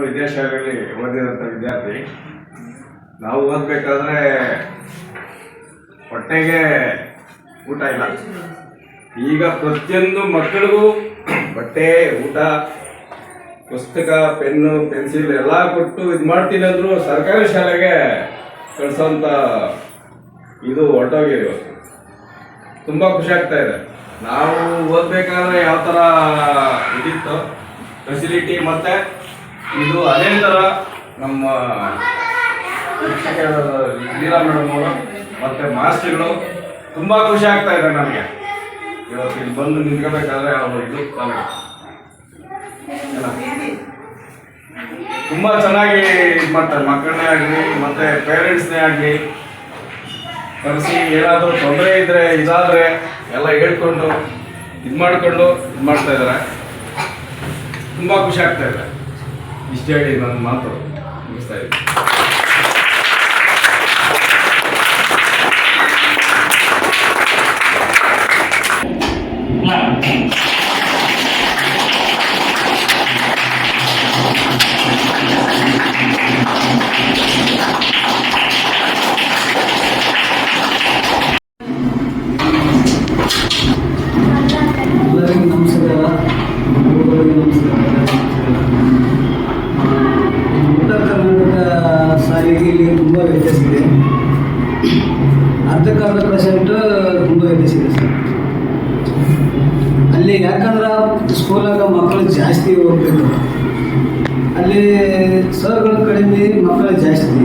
ವಿದೇಶಗಳಲ್ಲಿ ಓದಿದಂಥ ವಿದ್ಯಾರ್ಥಿ. ನಾವು ಓದಬೇಕಾದ್ರೆ ಹೊಟ್ಟೆಗೆ ಊಟ ಇಲ್ಲ. ಈಗ ಪ್ರತಿಯೊಂದು ಮಕ್ಕಳಿಗೂ ಬಟ್ಟೆ, ಊಟ, ಪುಸ್ತಕ, ಪೆನ್ನು, ಪೆನ್ಸಿಲ್ ಎಲ್ಲ ಕೊಟ್ಟು ಇದು ಮಾಡ್ತೀನಿ ಅಂದರೂ ಸರ್ಕಾರಿ ಶಾಲೆಗೆ ಕಳಿಸೋಂಥ ಇದು ಹೊರಟೋಗಿದೆ ಇವತ್ತು. ತುಂಬ ಖುಷಿ ಆಗ್ತಾ ಇದೆ. ನಾವು ಓದಬೇಕಾದ್ರೆ ಯಾವ ಥರ ಇದಿತ್ತು ಫೆಸಿಲಿಟಿ, ಮತ್ತು ಇದು ಅದೇ ಥರ ನಮ್ಮ ಶಿಕ್ಷಕರ ಲೀಲಾ ಮೇಡಮ್ ಅವರು ಮತ್ತು ಮಾಸ್ಟರ್ಗಳು ತುಂಬ ಖುಷಿ ಆಗ್ತಾ ಇದೆ ನನಗೆ. ಇವತ್ತು ಇಲ್ಲಿ ಬಂದು ನಿಂತ್ಕೋಬೇಕಾದ್ರೆ ಅವರು ಇದು ತುಂಬ ಚೆನ್ನಾಗಿ ಇದು ಮಾಡ್ತಾರೆ. ಮಕ್ಕಳನ್ನೇ ಆಗಲಿ ಮತ್ತು ಪೇರೆಂಟ್ಸ್ನೇ ಆಗಲಿ ಕರೆಸಿ ಏನಾದರೂ ತೊಂದರೆ ಇದ್ದರೆ ಇದಾದರೆ ಎಲ್ಲ ಹೇಳ್ಕೊಂಡು ಇದು ಮಾಡಿಕೊಂಡು ಇದು ಮಾಡ್ತಾ ಇದ್ದಾರೆ. ತುಂಬ ಖುಷಿ ಆಗ್ತಾ ಇದೆ. ಇಷ್ಟು ಹೇಳಿ ನನ್ನ ಮಾತು ಮುಗಿಸ್ತಾ ಇದ್ದೀನಿ. ಎಲ್ಲರಿಗೂ ನಮಸ್ಕಾರ. ಉತ್ತರ ಕರ್ನಾಟಕ ಸಾರಿಗೆಯಲ್ಲಿ ತುಂಬ ವ್ಯತ್ಯಾಸ ಇದೆ. ಅರ್ಧಕ್ಕೆ ತುಂಬ ವ್ಯತ್ಯಾಸ ಇದೆ ಸರ್. ಅಲ್ಲಿ ಯಾಕಂದ್ರೆ ಸ್ಕೂಲಾಗ ಮಕ್ಕಳು ಜಾಸ್ತಿ ಹೋಗ್ಬೇಕು, ಅಲ್ಲಿ ಸರ್ಗಳ ಕಡಿಮೆ, ಮಕ್ಕಳು ಜಾಸ್ತಿ.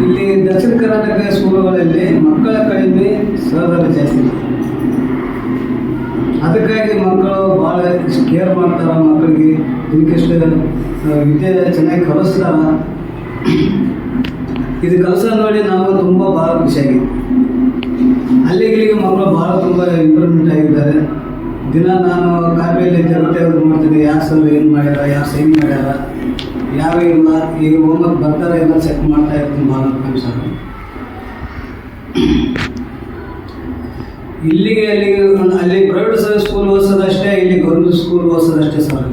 ಇಲ್ಲಿ ದಕ್ಷಿಣ ಕರ್ನಾಟಕ ಸ್ಕೂಲುಗಳಲ್ಲಿ ಮಕ್ಕಳ ಕಡಿಮೆ, ಸರ್ಗಳು ಜಾಸ್ತಿ. ಅದಕ್ಕಾಗಿ ಮಕ್ಕಳು ಭಾಳ ಕೇರ್ ಮಾಡ್ತಾರೆ. ಮಕ್ಕಳಿಗೆ ಇದಕ್ಕೆಷ್ಟು ವಿದ್ಯೆ ಚೆನ್ನಾಗಿ ಕಲಿಸ್ತಾರ. ಇದು ಕೆಲಸ ನೋಡಿ ನಾವು ತುಂಬ ಭಾಳ ಖುಷಿಯಾಗಿದೆ. ಅಲ್ಲಿಗೆ ಮಕ್ಕಳು ಭಾಳ ತುಂಬ ಇಂಪ್ರೂವ್ಮೆಂಟ್ ಆಗಿದ್ದಾರೆ. ದಿನ ನಾನು ಕಾಪಿಯಲ್ಲಿ ತೆಗೆದು ಮಾಡ್ತೀನಿ, ಯಾವ ಸರ್ ಏನು ಮಾಡ್ಯಾರ, ಯಾವ ಸೈನ್ ಮಾಡ್ಯಾರ, ಯಾವ ಇಲ್ಲ, ಈಗ ಹೋಮ್ವರ್ಕ್ ಬರ್ತಾರೆ ಎಲ್ಲ ಚೆಕ್ ಮಾಡ್ತಾ ಇರ್ತೀನಿ ಭಾಳ ಸರ್. ಅಲ್ಲಿಗೆ ಅಲ್ಲಿ ಪ್ರೈವೇಟ್ ಸ್ಕೂಲ್ ಓದಿಸೋದಷ್ಟೇ, ಇಲ್ಲಿ ಗೌರ್ಮೆಂಟ್ ಸ್ಕೂಲ್ ಓದಿಸೋದಷ್ಟೇ ಸರ್.